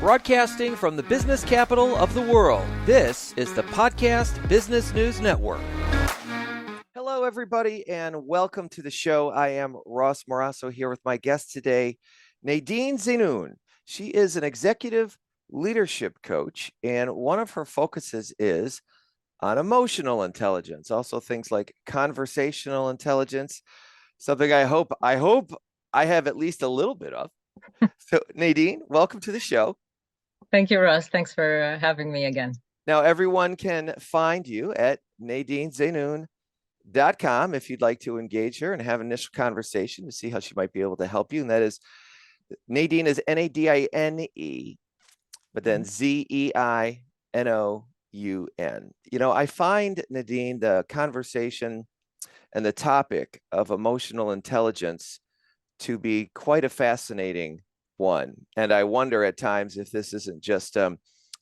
Broadcasting from the business capital of the world, this is the Podcast Business News Network. Hello, everybody, and welcome to the show. I am Ross Morasso here with my guest today, Nadine Zeinoun. She is an executive leadership coach, and one of her focuses is on emotional intelligence, also things like conversational intelligence, something I hope I have at least a little bit of. So, Nadine, welcome to the show. Thank you, Russ. Thanks for having me again. Now, everyone can find you at NadineZeinoun.com if you'd like to engage her and have an initial conversation to see how she might be able to help you. And that is, Nadine is Nadine, but then Zeinoun. You know, I find, Nadine, the conversation and the topic of emotional intelligence to be quite a fascinating one. And I wonder at times if this isn't just the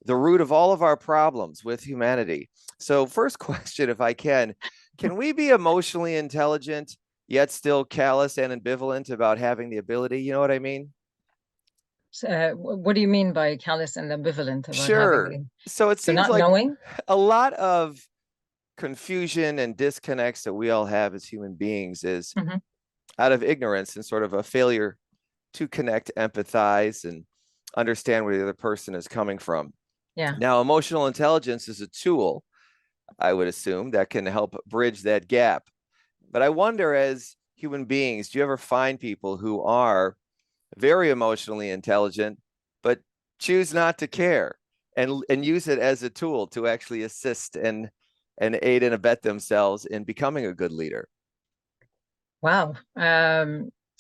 root of all of our problems with humanity. So first question, if I can we be emotionally intelligent, yet still callous and ambivalent about having the ability? You know what I mean? What do you mean by callous and ambivalent about Sure. having So it seems not like knowing? A lot of confusion and disconnects that we all have as human beings is out of ignorance and sort of a failure to connect, empathize, and understand where the other person is coming from. Yeah. Now, emotional intelligence is a tool, I would assume, that can help bridge that gap. But I wonder, as human beings, do you ever find people who are very emotionally intelligent, but choose not to care and use it as a tool to actually assist and aid and abet themselves in becoming a good leader? Wow.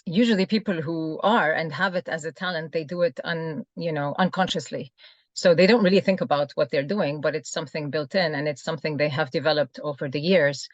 Usually people who are and have it as a talent, they do it unconsciously. So they don't really think about what they're doing, but it's something built in and it's something they have developed over the years.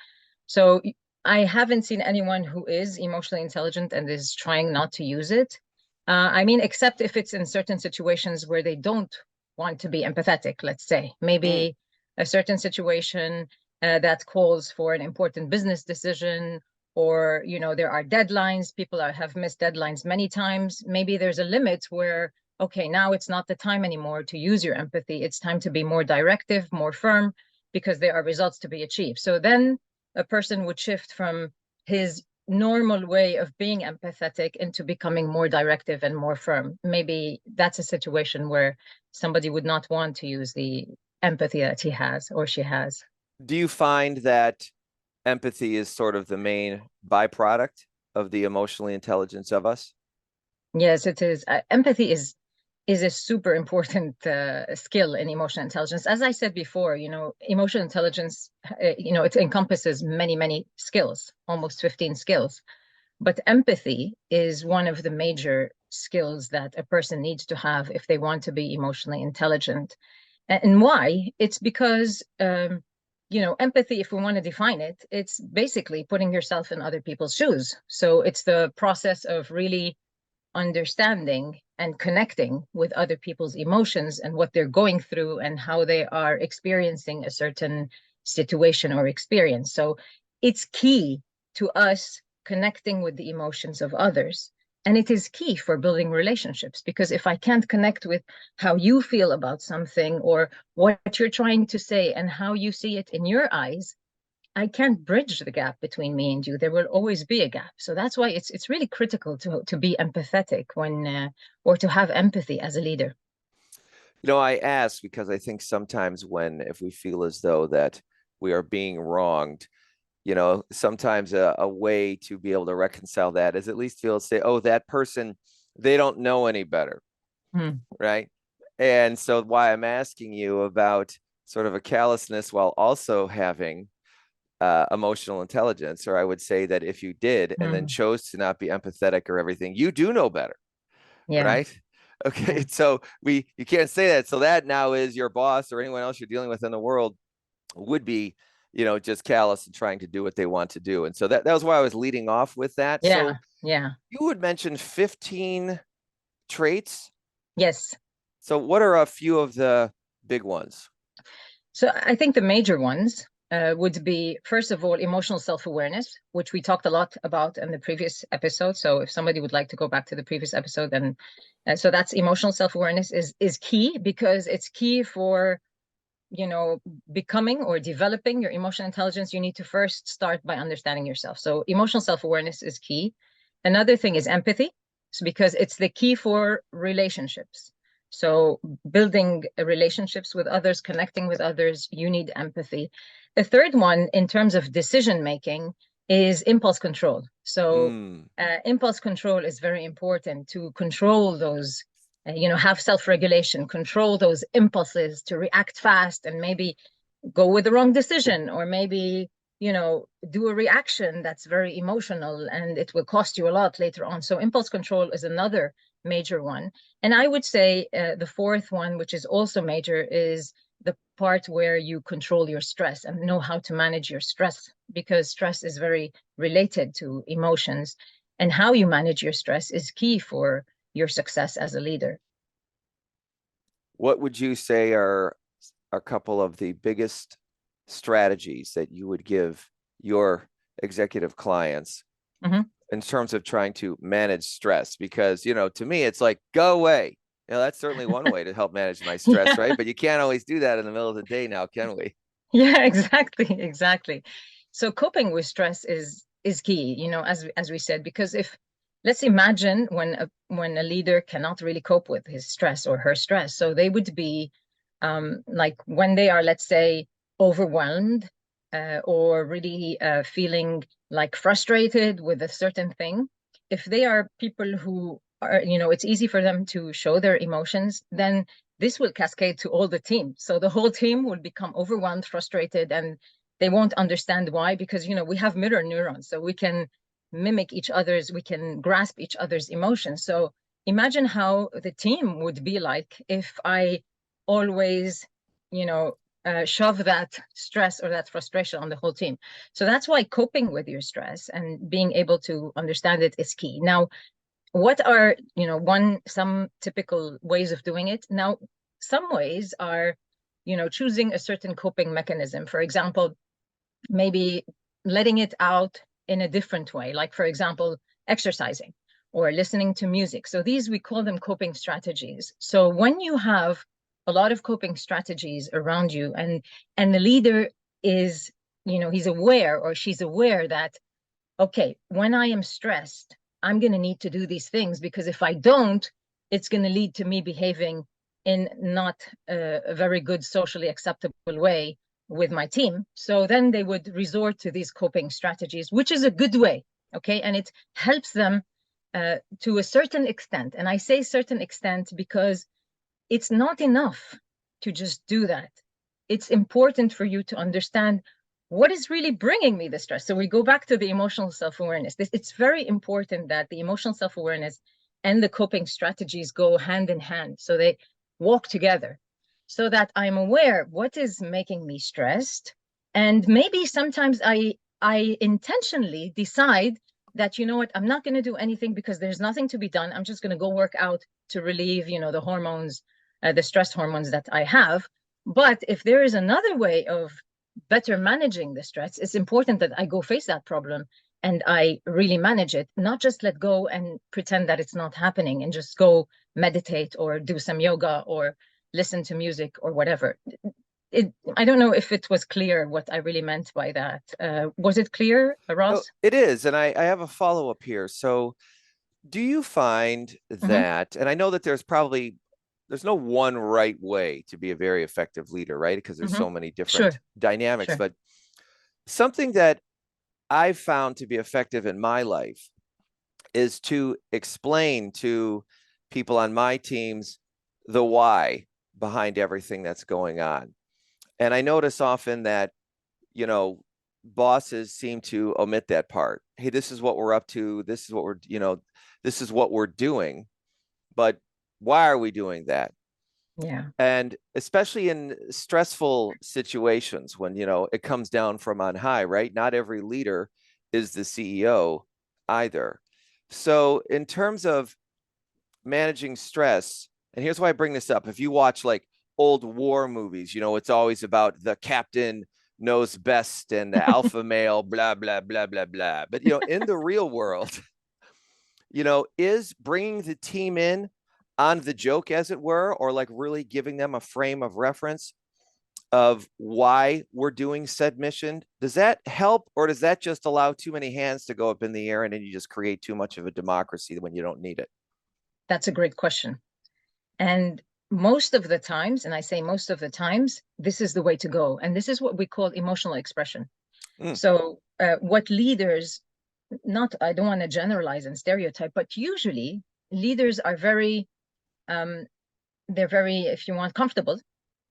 So I haven't seen anyone who is emotionally intelligent and is trying not to use it. I mean, except if it's in certain situations where they don't want to be empathetic, let's say. Maybe a certain situation that calls for an important business decision, or, there are deadlines. People have missed deadlines many times. Maybe there's a limit where, okay, now it's not the time anymore to use your empathy. It's time to be more directive, more firm, because there are results to be achieved. So then a person would shift from his normal way of being empathetic into becoming more directive and more firm. Maybe that's a situation where somebody would not want to use the empathy that he has or she has. Do you find that empathy is sort of the main byproduct of the emotionally intelligence of us? Yes, it is. Empathy is a super important skill in emotional intelligence. As I said before, emotional intelligence, it encompasses many, many skills, almost 15 skills. But empathy is one of the major skills that a person needs to have if they want to be emotionally intelligent. And why? It's because, empathy, if we want to define it, it's basically putting yourself in other people's shoes. So it's the process of really understanding and connecting with other people's emotions and what they're going through and how they are experiencing a certain situation or experience. So it's key to us connecting with the emotions of others. And it is key for building relationships, because if I can't connect with how you feel about something or what you're trying to say and how you see it in your eyes, I can't bridge the gap between me and you. There will always be a gap. So that's why it's really critical to be empathetic or to have empathy as a leader. I ask because I think sometimes if we feel as though that we are being wronged, sometimes a way to be able to reconcile that is at least say, oh, that person, they don't know any better. Right. And so why I'm asking you about sort of a callousness while also having emotional intelligence, or I would say that if you did and then chose to not be empathetic or everything, you do know better. Yeah. Right. Okay. Yeah. So you can't say that. So that now is your boss or anyone else you're dealing with in the world would be, just callous and trying to do what they want to do. And so that was why I was leading off with that. Yeah. So yeah. You would mention 15 traits. Yes. So what are a few of the big ones? So I think the major ones would be, first of all, emotional self-awareness, which we talked a lot about in the previous episode. So if somebody would like to go back to the previous episode and So that's emotional self-awareness is key, because it's key for, becoming or developing your emotional intelligence. You need to first start by understanding yourself. So emotional self-awareness is key. Another thing is empathy. So because it's the key for relationships. So building relationships with others, connecting with others, you need empathy. The third one, in terms of decision making, is impulse control. So impulse control is very important to control those, have self-regulation, control those impulses to react fast and maybe go with the wrong decision, or maybe, do a reaction that's very emotional and it will cost you a lot later on. So impulse control is another major one. And I would say the fourth one, which is also major, is the part where you control your stress and know how to manage your stress, because stress is very related to emotions, and how you manage your stress is key for your success as a leader. What would you say are a couple of the biggest strategies that you would give your executive clients in terms of trying to manage stress? Because, to me, it's like, go away. That's certainly one way to help manage my stress, Yeah. right? But you can't always do that in the middle of the day now, can we? Yeah, exactly. So coping with stress is key, as we said, because if, let's imagine when a leader cannot really cope with his stress or her stress, so they would be like when they are, let's say, overwhelmed, or really feeling like frustrated with a certain thing. If they are people who are, it's easy for them to show their emotions, then this will cascade to all the team. So the whole team will become overwhelmed, frustrated, and they won't understand why, because, we have mirror neurons, so we can mimic each other's, we can grasp each other's emotions. So imagine how the team would be like if I always, shove that stress or that frustration on the whole team. So that's why coping with your stress and being able to understand it is key. Now, what are, some typical ways of doing it? Now, some ways are, choosing a certain coping mechanism. For example, maybe letting it out in a different way, like, for example, exercising or listening to music. So these, we call them coping strategies. So when you have a lot of coping strategies around you, and the leader is, he's aware or she's aware that, okay, when I am stressed, I'm going to need to do these things, because if I don't, it's going to lead to me behaving in not a very good socially acceptable way with my team. So then they would resort to these coping strategies, which is a good way. Okay. And it helps them to a certain extent. And I say certain extent because it's not enough to just do that. It's important for you to understand what is really bringing me the stress. So we go back to the emotional self-awareness. It's very important that the emotional self-awareness and the coping strategies go hand in hand. So they walk together, so that I'm aware what is making me stressed. And maybe sometimes I intentionally decide that, I'm not going to do anything because there's nothing to be done. I'm just going to go work out to relieve, the hormones, the stress hormones that I have. But if there is another way of better managing the stress, it's important that I go face that problem and I really manage it, not just let go and pretend that it's not happening and just go meditate or do some yoga or listen to music or whatever. I don't know if it was clear what I really meant by that. Was it clear, Oh, Ross? it is. And I have a follow-up here. So do you find Mm-hmm. that, and I know that there's no one right way to be a very effective leader, right? Because there's Mm-hmm. so many different Sure, dynamics, sure. but something that I've found to be effective in my life is to explain to people on my teams the why behind everything that's going on. And I notice often that, you know, bosses seem to omit that part. Hey, this is what we're up to. This is what this is what we're doing. But why are we doing that? Yeah. And especially in stressful situations when, it comes down from on high, right? Not every leader is the CEO either. So, in terms of managing stress, and here's why I bring this up. If you watch like old war movies, it's always about the captain knows best and the alpha male, blah, blah, blah, blah, blah. But, in the real world, is bringing the team in on the joke, as it were, or like really giving them a frame of reference of why we're doing said mission, does that help, or does that just allow too many hands to go up in the air and then you just create too much of a democracy when you don't need it? That's a great question. And most of the times, and I say most of the times, this is the way to go. And this is what we call emotional expression. Mm. So what leaders, not, I don't want to generalize and stereotype, but usually leaders are they're very, if you want, comfortable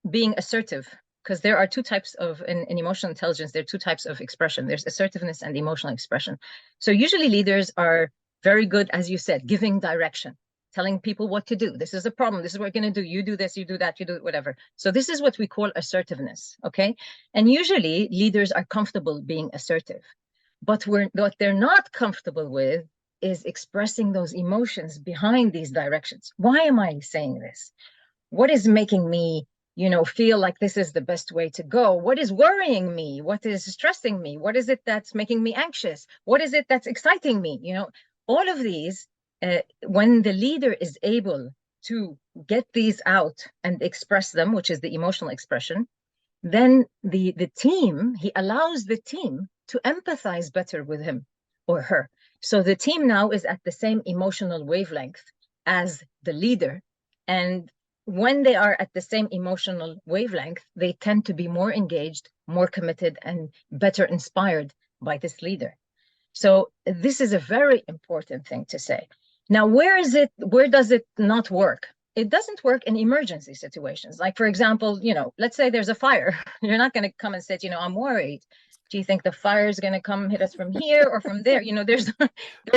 being assertive, because there are two types of, in emotional intelligence, there are two types of expression. There's assertiveness and emotional expression. So usually leaders are very good, as you said, giving direction, telling people what to do. This is a problem. This is what we're going to do. You do this, you do that, you do whatever. So this is what we call assertiveness, okay? And usually leaders are comfortable being assertive. But what they're not comfortable with is expressing those emotions behind these directions. Why am I saying this? What is making me, feel like this is the best way to go? What is worrying me? What is stressing me? What is it that's making me anxious? What is it that's exciting me? All of these, when the leader is able to get these out and express them, which is the emotional expression, then the team, he allows the team to empathize better with him or her. So the team now is at the same emotional wavelength as the leader. And when they are at the same emotional wavelength, they tend to be more engaged, more committed, and better inspired by this leader. So this is a very important thing to say. Now, where does it not work? It doesn't work in emergency situations. Like, for example, let's say there's a fire. You're not going to come and say, I'm worried. Do you think the fire is going to come hit us from here or from there? There's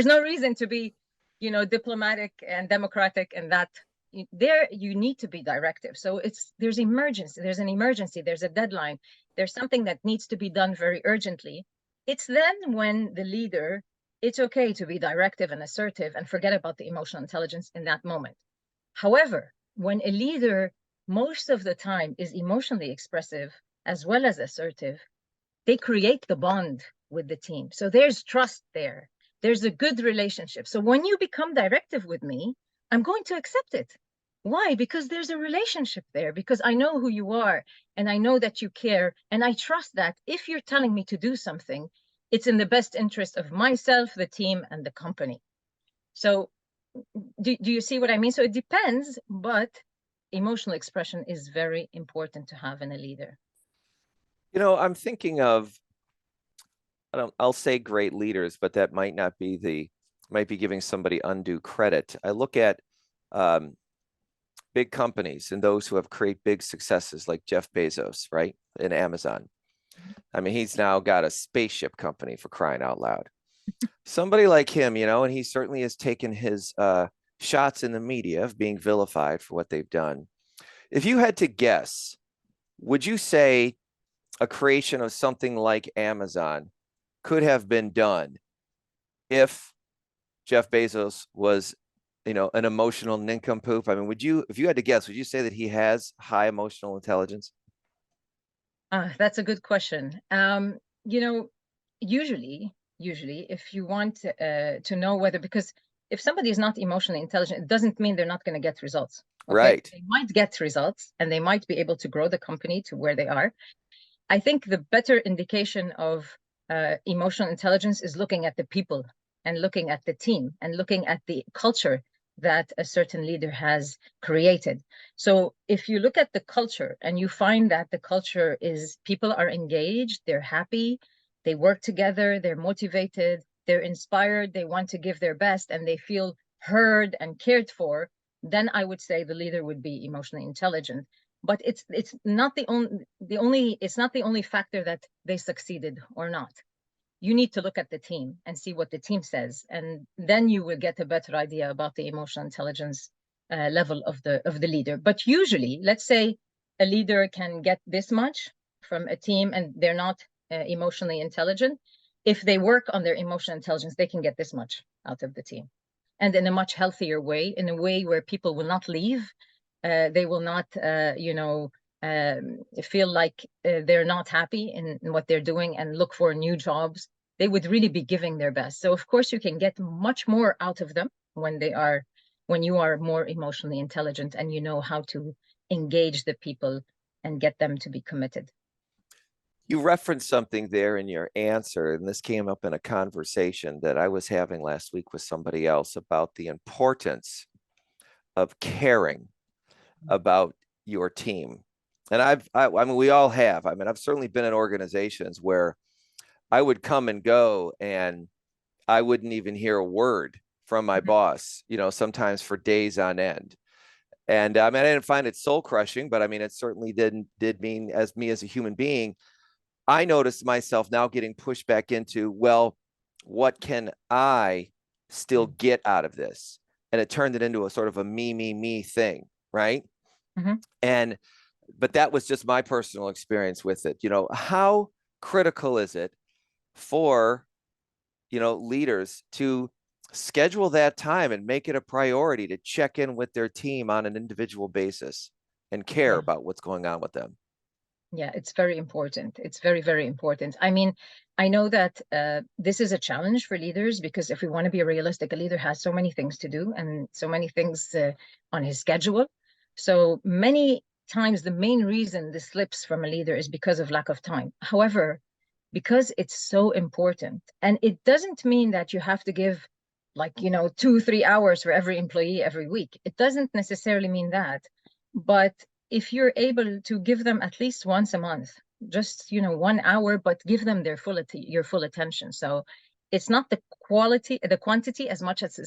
no reason to be, diplomatic and democratic, and that there you need to be directive. So there's an emergency, there's a deadline, there's something that needs to be done very urgently. It's then when the leader, it's okay to be directive and assertive and forget about the emotional intelligence in that moment. However, when a leader most of the time is emotionally expressive as well as assertive, they create the bond with the team. So there's trust there. There's a good relationship. So when you become directive with me, I'm going to accept it. Why? Because there's a relationship there, because I know who you are and I know that you care. And I trust that if you're telling me to do something, it's in the best interest of myself, the team, and the company. So do you see what I mean? So it depends, but emotional expression is very important to have in a leader. I'm thinking of, I'll say great leaders, but that might be giving somebody undue credit. I look at big companies and those who have created big successes like Jeff Bezos, right? In Amazon. I mean, he's now got a spaceship company, for crying out loud. Somebody like him, and he certainly has taken his shots in the media of being vilified for what they've done. If you had to guess, would you say a creation of something like Amazon could have been done if Jeff Bezos was, an emotional nincompoop? I mean, if you had to guess, would you say that he has high emotional intelligence? That's a good question. Usually, if you want to know whether, because if somebody is not emotionally intelligent, it doesn't mean they're not going to get results. Okay? Right. They might get results and they might be able to grow the company to where they are. I think the better indication of emotional intelligence is looking at the people and looking at the team and looking at the culture that a certain leader has created. So if you look at the culture and you find that the culture is people are engaged, they're happy, they work together, they're motivated, they're inspired, they want to give their best, and they feel heard and cared for, then I would say the leader would be emotionally intelligent. But it's not the only factor that they succeeded or not. You need to look at the team and see what the team says, and then you will get a better idea about the emotional intelligence level of the leader. But usually, let's say a leader can get this much from a team and they're not emotionally intelligent. If they work on their emotional intelligence, they can get this much out of the team, and in a much healthier way, in a way where people will not leave. They will not, feel like they're not happy in what they're doing and look for new jobs. They would really be giving their best. So of course you can get much more out of them when when you are more emotionally intelligent and you know how to engage the people and get them to be committed. You referenced something there in your answer, and this came up in a conversation that I was having last week with somebody else about the importance of caring about your team. And I mean, we all have. I mean, I've certainly been in organizations where I would come and go and I wouldn't even hear a word from my boss, sometimes for days on end. And I mean, I didn't find it soul crushing, but I mean, it certainly did mean, as me as a human being, I noticed myself now getting pushed back into, well, what can I still get out of this? And it turned it into a sort of a me thing, right? Mm-hmm. But that was just my personal experience with it. How critical is it for, leaders to schedule that time and make it a priority to check in with their team on an individual basis and care Yeah. about what's going on with them? Yeah, it's very important. It's very, very important. I mean, I know that this is a challenge for leaders because if we want to be realistic, a leader has so many things to do and so many things on his schedule. So many times, the main reason this slips from a leader is because of lack of time. However, because it's so important, and it doesn't mean that you have to give like, 2, 3 hours for every employee every week. It doesn't necessarily mean that. But if you're able to give them at least once a month, just 1 hour, but give them your full attention. So it's not the quantity as much as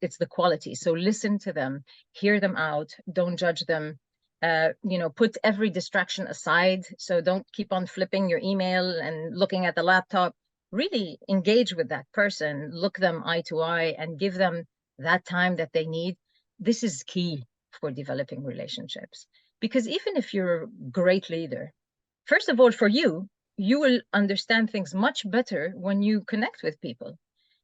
it's the quality. So listen to them, hear them out, don't judge them. Put every distraction aside. So don't keep on flipping your email and looking at the laptop. Really engage with that person, look them eye to eye, and give them that time that they need. This is key for developing relationships. Because even if you're a great leader, first of all, for you, you will understand things much better when you connect with people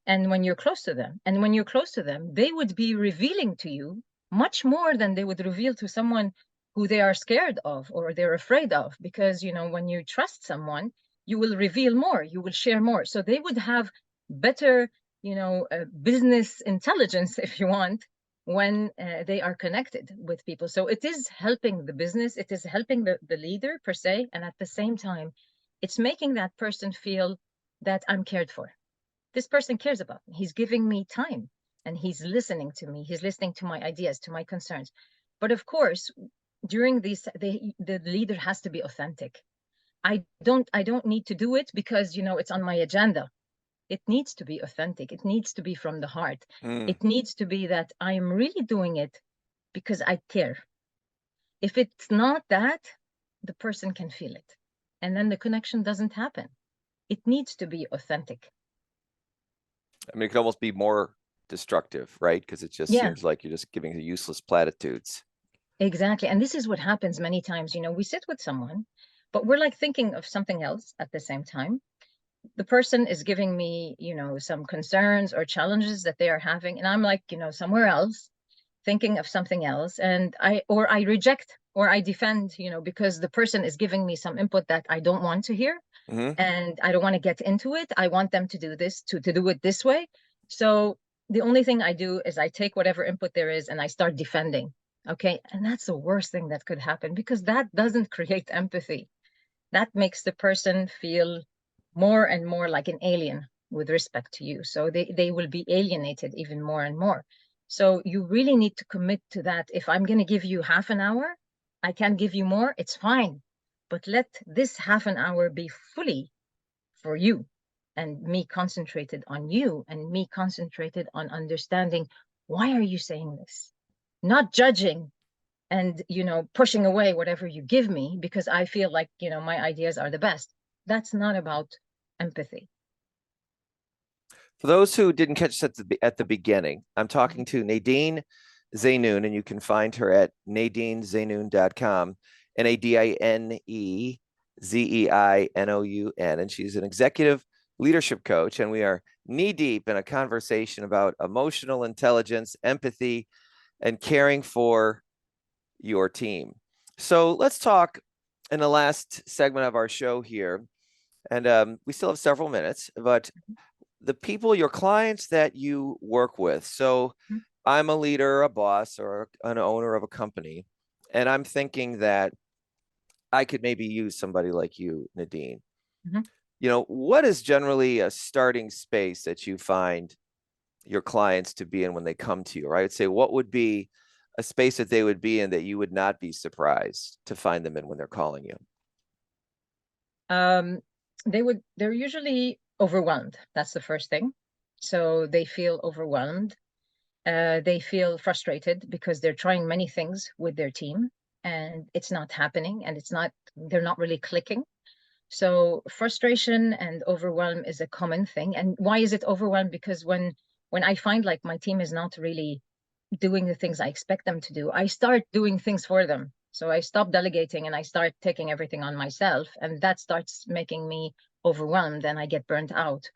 and when you're close to them. And when you're close to them, they would be revealing to you much more than they would reveal to someone who they are scared of or they're afraid of. Because, when you trust someone, you will reveal more, you will share more. So they would have better, business intelligence, if you want, when they are connected with people. So it is helping the business, it is helping the leader per se, and at the same time, it's making that person feel that I'm cared for. This person cares about me. He's giving me time and he's listening to me. He's listening to my ideas, to my concerns. But of course, during these, the leader has to be authentic. I don't need to do it because it's on my agenda. It needs to be authentic. It needs to be from the heart. Mm. It needs to be that I am really doing it because I care. If it's not that, the person can feel it. And then the connection doesn't happen. It needs to be authentic. I mean, it could almost be more destructive, right? Because it just Yeah, seems like you're just giving useless platitudes. exactly. And this is what happens many times. We sit with someone, but we're like thinking of something else at the same time. The person is giving me, some concerns or challenges that they are having. And I'm like, somewhere else, thinking of something else. And I reject or I defend, because the person is giving me some input that I don't want to hear. Mm-hmm. And I don't want to get into it. I want them to do this, to do it this way. So the only thing I do is I take whatever input there is and I start defending. Okay. And that's the worst thing that could happen because that doesn't create empathy. That makes the person feel more and more like an alien with respect to you. So they will be alienated even more and more. So you really need to commit to that. If I'm going to give you half an hour, I can't give you more, it's fine. But let this half an hour be fully for you and me concentrated on you and me concentrated on understanding why are you saying this? Not judging and pushing away whatever you give me because I feel like my ideas are the best. That's not about empathy. For those who didn't catch this at the beginning, I'm talking to Nadine Zeinoun, and you can find her at nadinezeinoun.com, NADINEZEINOUN. And she's an executive leadership coach. And we are knee deep in a conversation about emotional intelligence, empathy, and caring for your team. So let's talk in the last segment of our show here. And we still have several minutes, but the people, your clients that you work with. So I'm a leader, a boss, or an owner of a company, and I'm thinking that I could maybe use somebody like you, Nadine. Mhm. What is generally a starting space that you find your clients to be in when they come to you? Or I would say, what would be a space that they would be in that you would not be surprised to find them in when they're calling you? Um, they're usually overwhelmed. That's the first thing. So they feel overwhelmed. They feel frustrated because they're trying many things with their team and it's not happening and they're not really clicking. So frustration and overwhelm is a common thing. And why is it overwhelmed? Because when I find like my team is not really doing the things I expect them to do, I start doing things for them. So I stop delegating and I start taking everything on myself. And that starts making me overwhelmed and I get burnt out.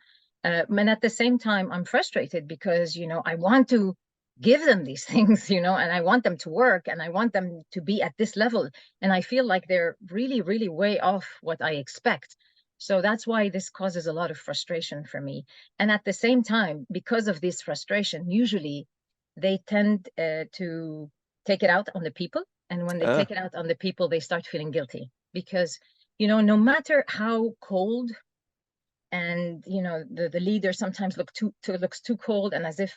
And at the same time, I'm frustrated because, I want to give them these things, and I want them to work and I want them to be at this level. And I feel like they're really, really way off what I expect. So that's why this causes a lot of frustration for me. And at the same time, because of this frustration, usually they tend to take it out on the people. And when they Uh, take it out on the people, they start feeling guilty because, no matter how cold and, the leader sometimes looks too cold and as if,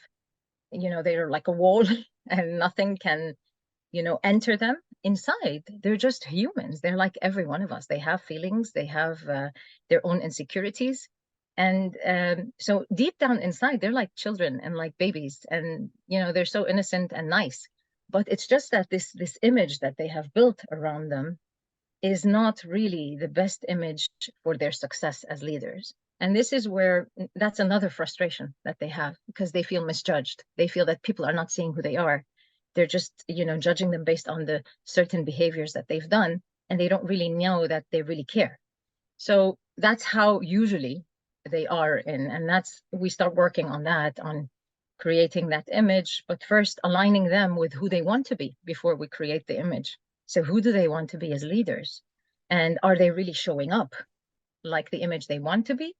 they're like a wall and nothing can, enter them inside. They're just humans. They're like every one of us. They have feelings, they have their own insecurities. And so deep down inside, they're like children and like babies. And, they're so innocent and nice. But it's just that this image that they have built around them is not really the best image for their success as leaders. And this is where that's another frustration that they have because they feel misjudged. They feel that people are not seeing who they are. They're just, judging them based on the certain behaviors that they've done, and they don't really know that they really care. So that's how usually they are in, and that's we start working on that, on creating that image, but first aligning them with who they want to be before we create the image. So who do they want to be as leaders? And are they really showing up like the image they want to be?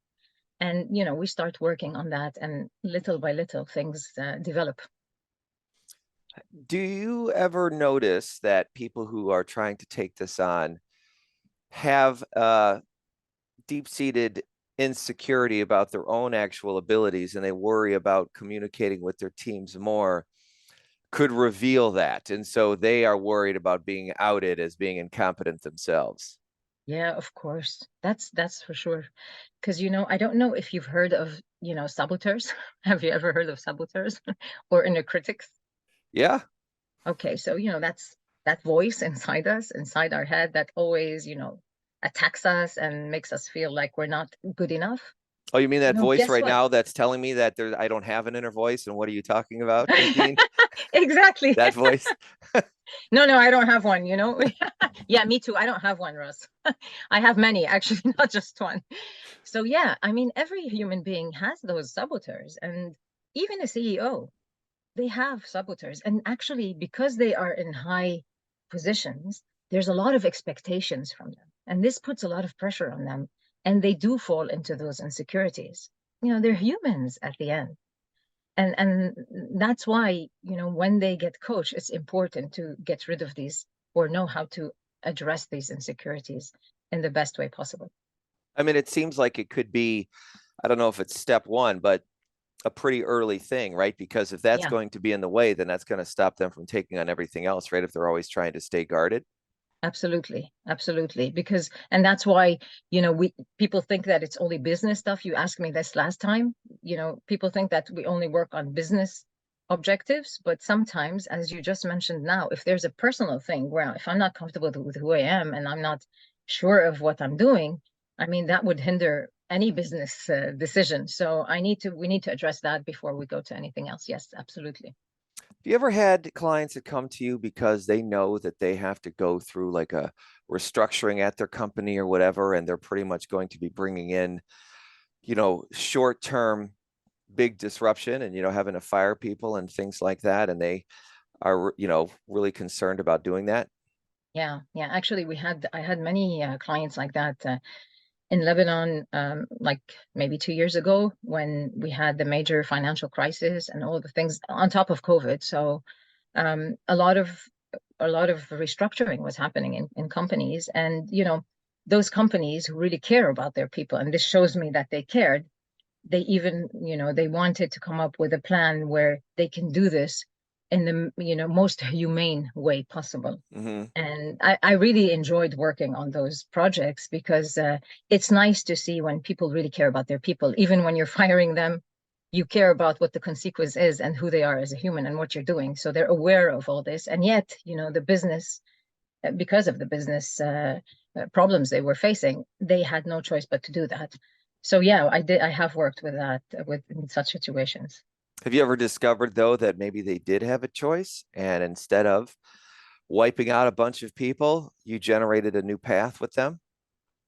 And we start working on that, and little by little things develop. do you ever notice that people who are trying to take this on have deep-seated insecurity about their own actual abilities and they worry about communicating with their teams more could reveal that, and so they are worried about being outed as being incompetent themselves? Yeah, of course. That's for sure. Because I don't know if you've heard of, saboteurs. Have you ever heard of saboteurs or inner critics? Yeah. Okay, so that's that voice inside us, inside our head that always, attacks us and makes us feel like we're not good enough. Oh, you mean that voice Guess right what? now that's telling me that I don't have an inner voice? And what are you talking about, Nadine? Exactly. That voice? No, no, I don't have one, Yeah, me too. I don't have one, Russ. I have many, actually, not just one. So yeah, I mean, every human being has those saboteurs, and even a CEO, they have saboteurs. And actually, because they are in high positions, there's a lot of expectations from them. And this puts a lot of pressure on them. And they do fall into those insecurities. They're humans at the end. And that's why, when they get coached, it's important to get rid of these or know how to address these insecurities in the best way possible. I mean, it seems like it could be, I don't know if it's step one, but a pretty early thing, right? Because if that's Yeah. going to be in the way, then that's going to stop them from taking on everything else, right? If they're always trying to stay guarded. Absolutely, absolutely. Because, and that's why, we people think that it's only business stuff. You asked me this last time. People think that we only work on business objectives, but sometimes, as you just mentioned now, if there's a personal thing where if I'm not comfortable with who I am and I'm not sure of what I'm doing, I mean, that would hinder any business decision. So we need to address that before we go to anything else. Yes, absolutely. Have you ever had clients that come to you because they know that they have to go through like a restructuring at their company or whatever, and they're pretty much going to be bringing in, short-term big disruption and, having to fire people and things like that, and they are, really concerned about doing that? Yeah, yeah. Actually, I had many clients like that. in Lebanon, like maybe 2 years ago, when we had the major financial crisis and all the things on top of COVID. So a lot of restructuring was happening in companies, and those companies who really care about their people, and this shows me that they cared. They even, they wanted to come up with a plan where they can do this in the, most humane way possible. Mm-hmm. And I really enjoyed working on those projects because it's nice to see when people really care about their people. Even when you're firing them, you care about what the consequence is and who they are as a human and what you're doing. So they're aware of all this. And yet, the business, because of the business problems they were facing, they had no choice but to do that. So yeah, I have worked with that, in such situations. Have you ever discovered, though, that maybe they did have a choice, and instead of wiping out a bunch of people, you generated a new path with them?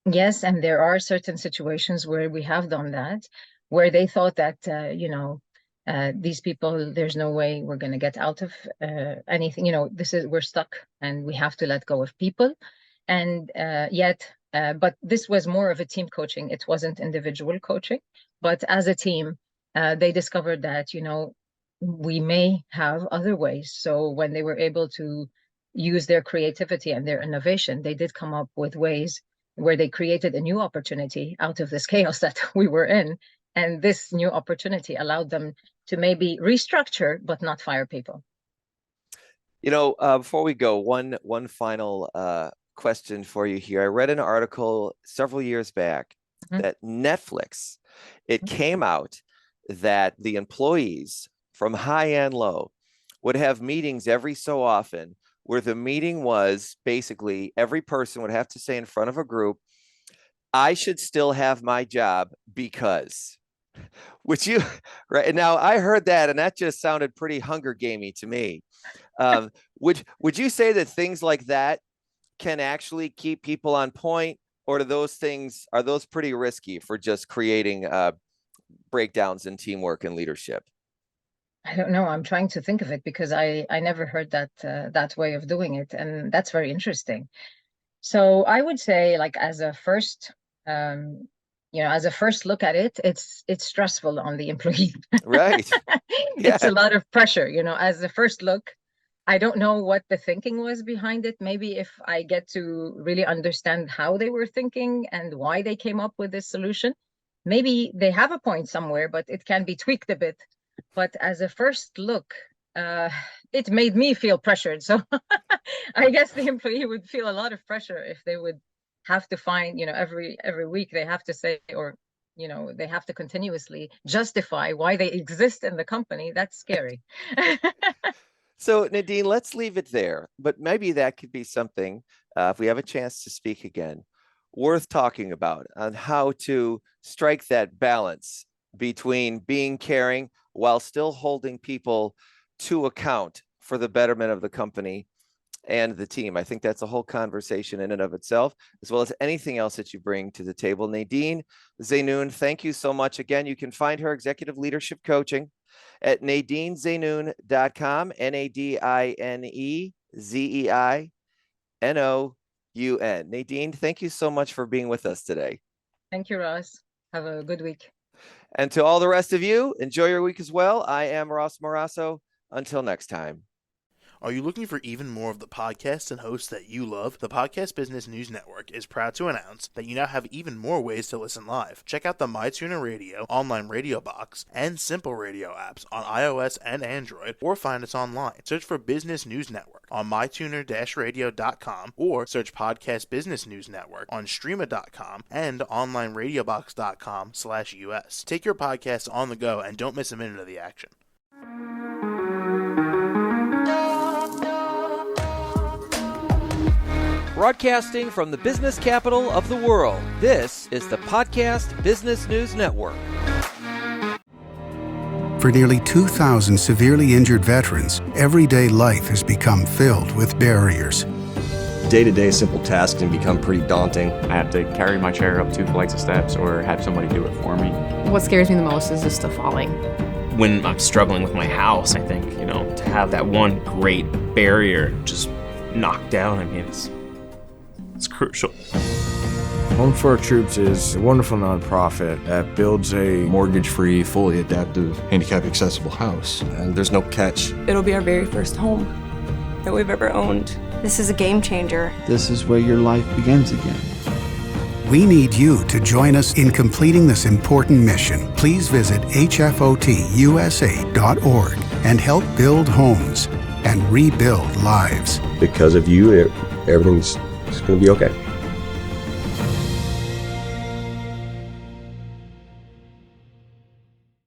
Yes, and there are certain situations where we have done that, where they thought that, these people, there's no way we're going to get out of anything. We're stuck and we have to let go of people. And but this was more of a team coaching. It wasn't individual coaching, but as a team, they discovered that, we may have other ways. So when they were able to use their creativity and their innovation, they did come up with ways where they created a new opportunity out of this chaos that we were in. And this new opportunity allowed them to maybe restructure, but not fire people. Before we go, one final question for you here. I read an article several years back that Netflix, it came out that the employees from high and low would have meetings every so often, where the meeting was basically every person would have to say in front of a group, I should still have my job because. Which right now, I heard that and that just sounded pretty Hunger Gamey to me. Would you say that things like that can actually keep people on point, or are those pretty risky for just creating breakdowns in teamwork and leadership? I don't know. I'm trying to think of it because I never heard that way of doing it, and that's very interesting. So I would say, like, as a first look at it, it's stressful on the employee. Right. Yeah. It's a lot of pressure, as a first look. I don't know what the thinking was behind it. Maybe if I get to really understand how they were thinking and why they came up with this solution, maybe they have a point somewhere, but it can be tweaked a bit. But as a first look, it made me feel pressured. So I guess the employee would feel a lot of pressure if they would have to find, every week they have to say, or, they have to continuously justify why they exist in the company. That's scary. So Nadine, let's leave it there, but maybe that could be something, if we have a chance to speak again, worth talking about on how to strike that balance between being caring while still holding people to account for the betterment of the company and the team. I think that's a whole conversation in and of itself, as well as anything else that you bring to the table. Nadine Zeinoun, thank you so much. Again, you can find her executive leadership coaching at NadineZeinoun.com, NadineZeinoun. Nadine, thank you so much for being with us today. Thank you, Ross. Have a good week. And to all the rest of you, enjoy your week as well. I am Ross Morasso. Until next time. Are you looking for even more of the podcasts and hosts that you love? The Podcast Business News Network is proud to announce that you now have even more ways to listen live. Check out the MyTuner Radio, online radio box, and Simple Radio apps on iOS and Android, or find us online. Search for Business News Network on mytuner-radio.com, or search Podcast Business News Network on streama.com and onlineradiobox.com/US. Take your podcast on the go and don't miss a minute of the action. Broadcasting from the business capital of the world, this is the Podcast Business News Network. For nearly 2,000 severely injured veterans, everyday life has become filled with barriers. Day-to-day simple tasks can become pretty daunting. I have to carry my chair up 2 flights of steps or have somebody do it for me. What scares me the most is just the falling. When I'm struggling with my house, I think, to have that one great barrier just knocked down, it's crucial. Home for Our Troops is a wonderful nonprofit that builds a mortgage-free, fully adaptive, handicap-accessible house. And there's no catch. It'll be our very first home that we've ever owned. This is a game changer. This is where your life begins again. We need you to join us in completing this important mission. Please visit hfotusa.org and help build homes and rebuild lives. Because of you, everything's going to be okay.